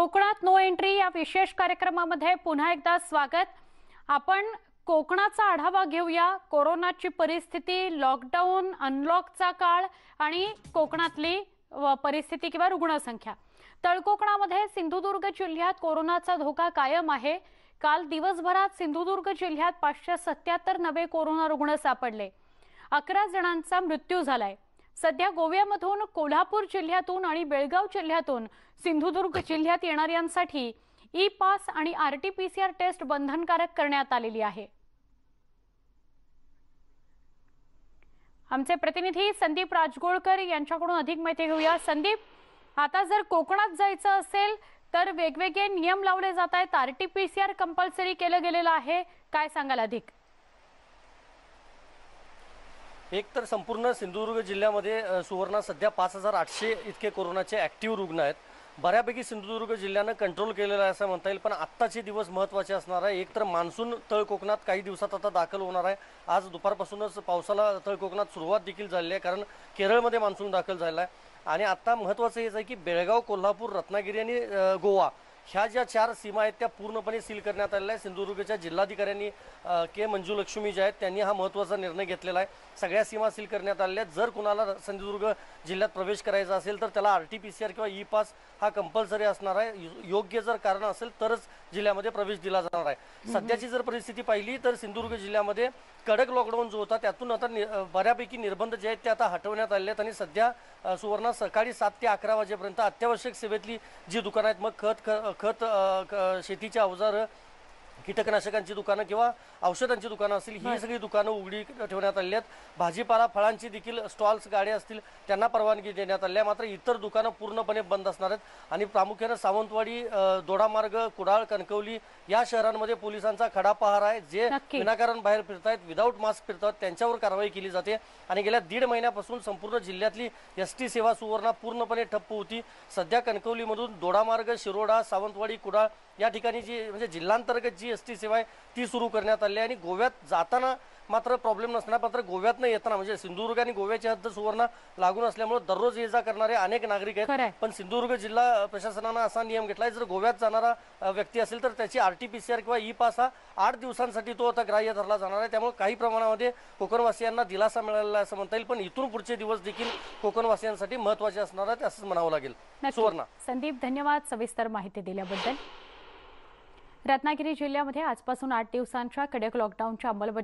कोकणात no entry या विशेष कार्यक्रमामध्ये पुन्हा एकदा स्वागत। आपण कोकणाचा आढावा घेऊया। कोरोनाची परिस्थिती, लॉकडाऊन, अनलॉकचा काळ आणि कोकणातली परिस्थिती किंवा रुग्णसंख्या। तळकोकणामध्ये सिंधुदुर्ग जिल्ह्यात कोरोनाचा धोका कायम आहे। काल दिवसभरात सिंधुदुर्ग जिल्ह्यात 577 नवे कोरोना रुग्ण सापडले। 11 जणांचा मृत्यू झालाय। सध्या गोव्यामधून, कोल्हापूर जिल्ह्यातून आणि बेळगाव जिल्ह्यातून सिंधुदुर्ग जिल्ह्यात येणाऱ्यांसाठी ई पास आणि आरटीपीसीआर टेस्ट बंधनकारक करण्यात आलेली आहे। आमचे प्रतिनिधी संदीप राजगोळकर यांच्याकडून अधिक माहिती घेऊया। संदीप, आता जर कोकणात जायचं असेल तर वेगवेगळे नियम लावले जात आहेत, आरटीपीसीआर कंपल्सरी केलं गेलेलं आहे, काय सांगाल अधिक? एक तर संपूर्ण सिंधुदुर्ग जिल्ह्यामध्ये सुवर्णा सध्या 5800 इतके कोरोनाचे ॲक्टिव्ह रुग्ण आहेत। बऱ्यापैकी सिंधुदुर्ग जिल्ह्यानं कंट्रोल केलेलं आहे असं म्हणता येईल। पण आत्ताचे दिवस महत्त्वाचे असणार आहे। एक तर मान्सून तळ कोकणात काही दिवसात आता दाखल होणार आहे। आज दुपारपासूनच पावसाला तळ कोकणात सुरुवात देखील झाली आहे, कारण केरळमध्ये मान्सून दाखल झाला आहे। आणि आता महत्त्वाचं हेच आहे की बेळगाव, कोल्हापूर, रत्नागिरी आणि गोवा ह्या ज्या 4 सीमा आहेत त्या पूर्णपणे सील करण्यात आलेल्या आहे। सिंधुदुर्गच्या जिल्हाधिकाऱ्यांनी के मंजुलक्ष्मी जे आहेत त्यांनी हा महत्त्वाचा निर्णय घेतलेला आहे। सगळ्या सीमा सील करण्यात आलेल्या आहेत। जर कुणाला सिंधुदुर्ग जिल्ह्यात प्रवेश करायचा असेल तर त्याला आरटीपीसीआर किंवा ई पास हा कंपल्सरी असणार आहे। योग्य जर कारण असेल तरच जिल्ह्यामध्ये प्रवेश दिला जाणार आहे। सध्याची जर परिस्थिती पाहिली तर सिंधुदुर्ग जिल्ह्यामध्ये कडक लॉकडाऊन जो होता त्यातून आता बऱ्यापैकी निर्बंध जे आहेत ते आता हटवण्यात आले आहेत। आणि सध्या सुवर्णा सकाळी 7 ते 11 वाजेपर्यंत अत्यावश्यक सेवेतली जी दुकानं आहेत, मग खत शेतीचे अवजार, कीटकनाशकांची दुकानं किंवा औषधांची दुकानं असतील, ही सगळी दुकानं उघडी ठेवण्यात आली आहेत। भाजीपाला, फळांची देखील स्टॉल्स, गाड्या असतील त्यांना परवानगी देण्यात आली आहे। मात्र इतर दुकानं पूर्णपणे बंद असणार आहेत। आणि प्रामुख्याने सावंतवाडी, दोडामार्ग, कुडाळ, कणकवली या शहरांमध्ये पोलिसांचा खडा पहार आहे। जे विनाकारण बाहेर फिरतायत, विदाऊट मास्क फिरतात, त्यांच्यावर कारवाई केली जाते। आणि गेल्या 1.5 महिन्यापासून संपूर्ण जिल्ह्यातली एसटी सेवा सुवर्णा पूर्णपणे ठप्प होती। सध्या कणकवलीमधून दोडामार्ग, शिरोडा, सावंतवाडी, कुडाळ या ठिकाणी जी म्हणजे जिल्हांतर्गत जी एसटी सेवा आहे ती सुरू करण्यात आली आहे। आणि गोव्यात जाताना मात्र प्रॉब्लेम नसणार, मात्र गोव्यातनं येताना म्हणजे सिंधुदुर्ग आणि गोव्याची हद्द सुवर्णा लागून असल्यामुळे दररोज ये जा करणारे अनेक नागरिक आहेत। पण सिंधुदुर्ग जिल्हा प्रशासनानं असा नियम घेतलाय, जर गोव्यात जाणारा व्यक्ती असेल तर त्याची आरटीपीसीआर किंवा ई पास हा 8 दिवसांसाठी तो आता ग्राह्य धरला जाणार आहे। त्यामुळे काही प्रमाणामध्ये कोकणवासियांना दिलासा मिळालेला आहे असं म्हणता येईल। पण इथून पुढचे दिवस देखील कोकणवासियांसाठी महत्त्वाचे असणार आहेत असंच म्हणावं लागेल। सुवर्णा, संदीप, धन्यवाद सविस्तर माहिती दिल्याबद्दल। रत्नागिरी जिल्ह्यामध्ये आजपासून 8 दिवसांच्या कडक लॉकडाऊनच्या अंमलबजावणी